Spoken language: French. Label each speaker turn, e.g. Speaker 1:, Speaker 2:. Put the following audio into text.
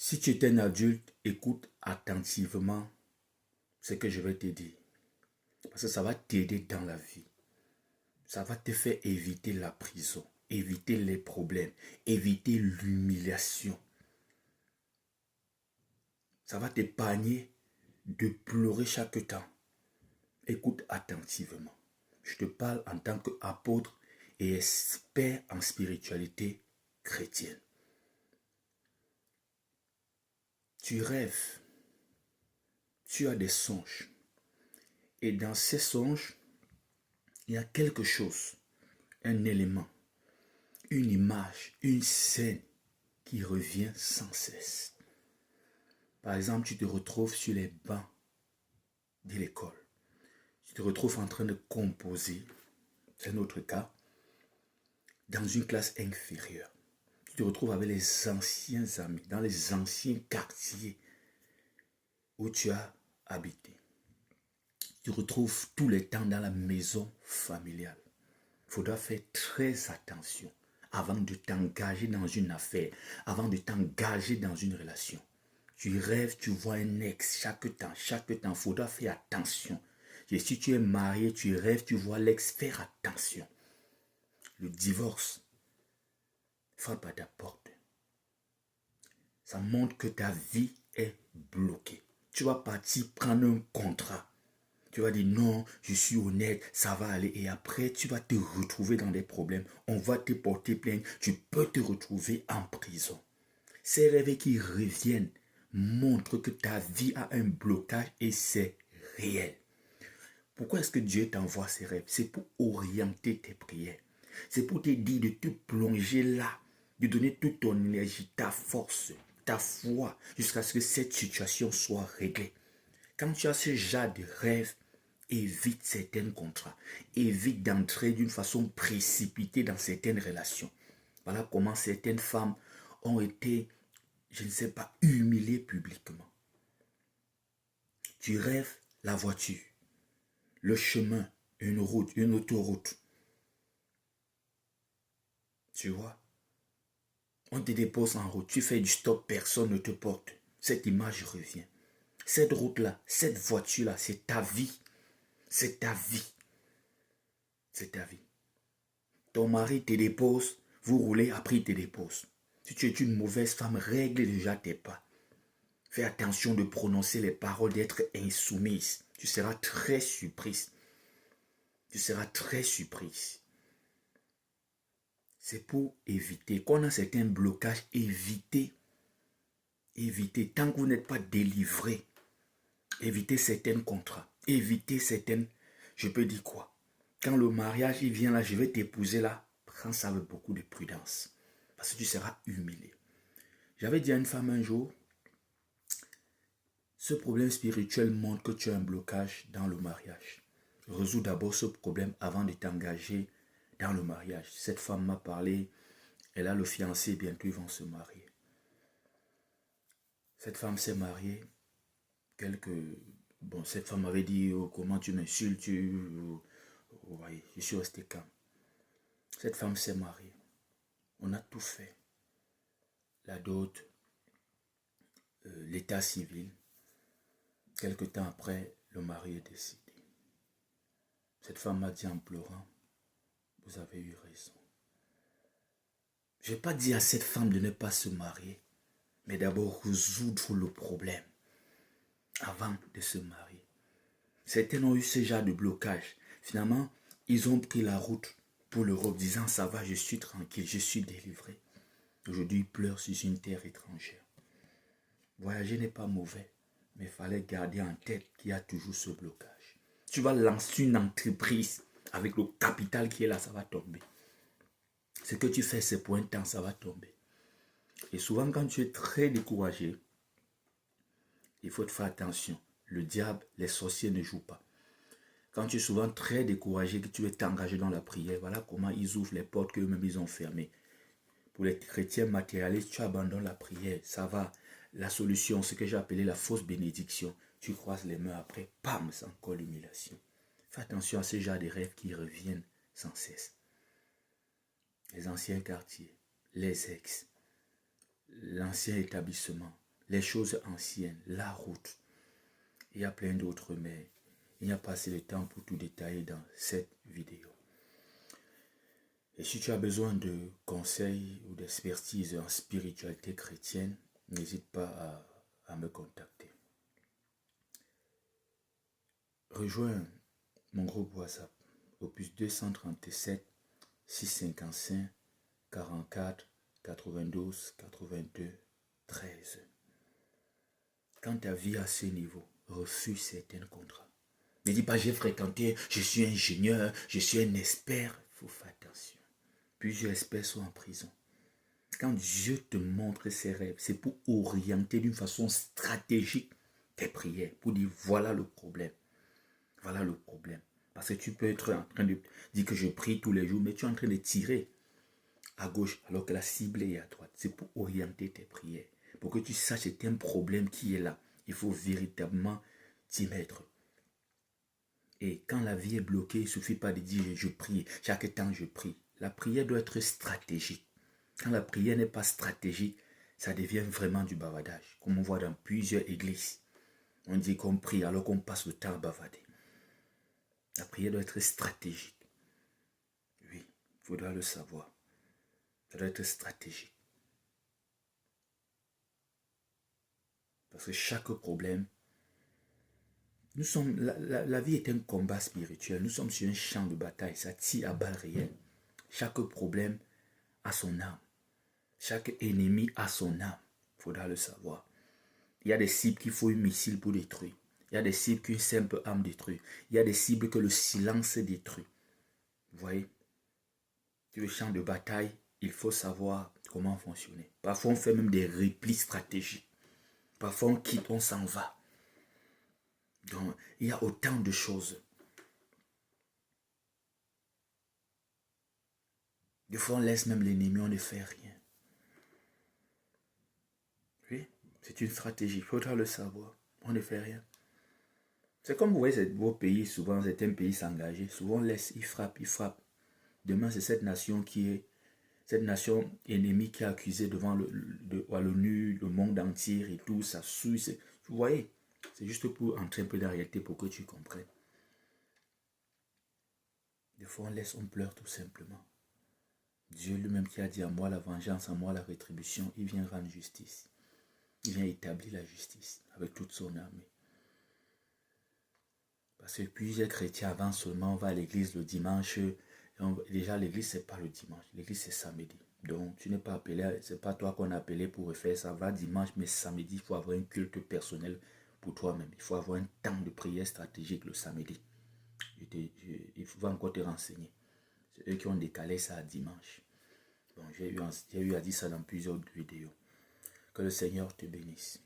Speaker 1: Si tu es un adulte, écoute attentivement ce que je vais te dire. Parce que ça va t'aider dans la vie. Ça va te faire éviter la prison, éviter les problèmes, éviter l'humiliation. Ça va t'épargner de pleurer chaque temps. Écoute attentivement. Je te parle en tant qu'apôtre et expert en spiritualité chrétienne. Tu rêves, tu as des songes. Et dans ces songes, il y a quelque chose, un élément, une image, une scène qui revient sans cesse. Par exemple, tu te retrouves sur les bancs de l'école. Tu te retrouves en train de composer, c'est notre cas, dans une classe inférieure. Tu te retrouves avec les anciens amis, dans les anciens quartiers où tu as habité. Tu retrouves tous les temps dans la maison familiale. Il faudra faire très attention avant de t'engager dans une affaire, avant de t'engager dans une relation. Tu rêves, tu vois un ex chaque temps, il faudra faire attention. Et si tu es marié, tu rêves, tu vois l'ex, faire attention. Le divorce frappe à ta porte. Ça montre que ta vie est bloquée. Tu vas partir prendre un contrat. Tu vas dire non, je suis honnête, ça va aller. Et après, tu vas te retrouver dans des problèmes. On va te porter plainte. Tu peux te retrouver en prison. Ces rêves qui reviennent montrent que ta vie a un blocage et c'est réel. Pourquoi est-ce que Dieu t'envoie ces rêves? C'est pour orienter tes prières. C'est pour te dire de te plonger là, de donner toute ton énergie, ta force, ta foi, jusqu'à ce que cette situation soit réglée. Quand tu as ce genre de rêve, évite certains contrats. Évite d'entrer d'une façon précipitée dans certaines relations. Voilà comment certaines femmes ont été, je ne sais pas, humiliées publiquement. Tu rêves la voiture, le chemin, une route, une autoroute. Tu vois, on te dépose en route, tu fais du stop, personne ne te porte. Cette image revient. Cette route-là, cette voiture-là, c'est ta vie. C'est ta vie. C'est ta vie. Ton mari te dépose, vous roulez, après il te dépose. Si tu es une mauvaise femme, règle déjà tes pas. Fais attention de prononcer les paroles, d'être insoumise. Tu seras très surprise. Tu seras très surprise. C'est pour éviter. Quand on a certains blocages, évitez. Évitez. Tant que vous n'êtes pas délivré, évitez certains contrats. Évitez certaines... Je peux dire quoi? Quand le mariage, il vient là, je vais t'épouser là, prends ça avec beaucoup de prudence. Parce que tu seras humilié. J'avais dit à une femme un jour, ce problème spirituel montre que tu as un blocage dans le mariage. Résous d'abord ce problème avant de t'engager dans le mariage. Cette femme m'a parlé, elle a le fiancé, bientôt ils vont se marier. Cette femme s'est mariée, cette femme m'avait dit, oh, comment tu m'insultes, ouais, je suis resté calme. Cette femme s'est mariée. On a tout fait. La dot, l'état civil. Quelque temps après, le mari est décédé. Cette femme m'a dit en pleurant, vous avez eu raison. Je n'ai pas dit à cette femme de ne pas se marier, mais d'abord résoudre le problème avant de se marier. Certains ont eu ce genre de blocage. Finalement, ils ont pris la route pour l'Europe, disant ça va, je suis tranquille, je suis délivré. Aujourd'hui, ils pleurent sur une terre étrangère. Voyager n'est pas mauvais, mais il fallait garder en tête qu'il y a toujours ce blocage. Tu vas lancer une entreprise avec le capital qui est là, ça va tomber. Ce que tu fais, c'est pour un temps, ça va tomber. Et souvent, quand tu es très découragé, il faut te faire attention. Le diable, les sorciers ne jouent pas. Quand tu es souvent très découragé, que tu veux t'engager dans la prière, voilà comment ils ouvrent les portes qu'eux-mêmes ils ont fermées. Pour les chrétiens matérialistes, tu abandonnes la prière, ça va. La solution, ce que j'ai appelé la fausse bénédiction. Tu croises les mains après, pam, c'est encore l'humiliation. Fais attention à ce genre de rêves qui reviennent sans cesse. Les anciens quartiers, les ex, l'ancien établissement, les choses anciennes, la route. Il y a plein d'autres, mais il n'y a pas assez de temps pour tout détailler dans cette vidéo. Et si tu as besoin de conseils ou d'expertise en spiritualité chrétienne, n'hésite pas à me contacter. Rejoins mon groupe WhatsApp au plus 237 655 44 92 82 13. Quand ta vie à ce niveau, refuse certains contrats. Ne dis pas j'ai fréquenté, je suis ingénieur, je suis un expert. Il faut faire attention. Plusieurs experts sont en prison. Quand Dieu te montre ses rêves, c'est pour orienter d'une façon stratégique tes prières, pour dire voilà le problème. Voilà le problème. Parce que tu peux être en train de dire que je prie tous les jours, mais tu es en train de tirer à gauche alors que la cible est à droite. C'est pour orienter tes prières. Pour que tu saches que c'est un problème qui est là. Il faut véritablement t'y mettre. Et quand la vie est bloquée, il ne suffit pas de dire je prie. Chaque temps je prie. La prière doit être stratégique. Quand la prière n'est pas stratégique, ça devient vraiment du bavardage. Comme on voit dans plusieurs églises. On dit qu'on prie alors qu'on passe le temps à bavader. La prière doit être stratégique. Oui, il faudra le savoir. Ça doit être stratégique. Parce que chaque problème, la vie est un combat spirituel. Nous sommes sur un champ de bataille. Ça tire à balles réelles. Chaque problème a son âme. Chaque ennemi a son âme. Il faudra le savoir. Il y a des cibles qu'il faut un missile pour détruire. Il y a des cibles qu'une simple âme détruit. Il y a des cibles que le silence détruit. Vous voyez? Sur le champ de bataille, il faut savoir comment fonctionner. Parfois, on fait même des replis stratégiques. Parfois, on quitte, on s'en va. Donc, il y a autant de choses. Des fois, on laisse même l'ennemi, on ne fait rien. Oui, c'est une stratégie. Il faudra le savoir. On ne fait rien. C'est comme vous voyez vos pays, souvent, c'est un pays s'engager. Souvent, on laisse, ils frappent, ils frappent. Demain, c'est cette nation qui est, cette nation ennemie qui est accusée devant l'ONU, le monde entier et tout, ça souille. Vous voyez, c'est juste pour entrer un peu dans la réalité pour que tu comprennes. Des fois, on laisse, on pleure tout simplement. Dieu lui-même qui a dit à moi la vengeance, à moi la rétribution, il vient rendre justice. Il vient établir la justice avec toute son armée. Parce que plusieurs chrétiens avant seulement on va à l'église le dimanche. Déjà l'église c'est pas le dimanche, l'église c'est samedi. Donc tu n'es pas appelé, c'est pas toi qu'on a appelé pour refaire ça. Va dimanche, mais samedi il faut avoir un culte personnel pour toi-même. Il faut avoir un temps de prière stratégique le samedi. Il faut encore te renseigner. C'est eux qui ont décalé ça à dimanche. Bon, j'ai eu à dire ça dans plusieurs vidéos. Que le Seigneur te bénisse.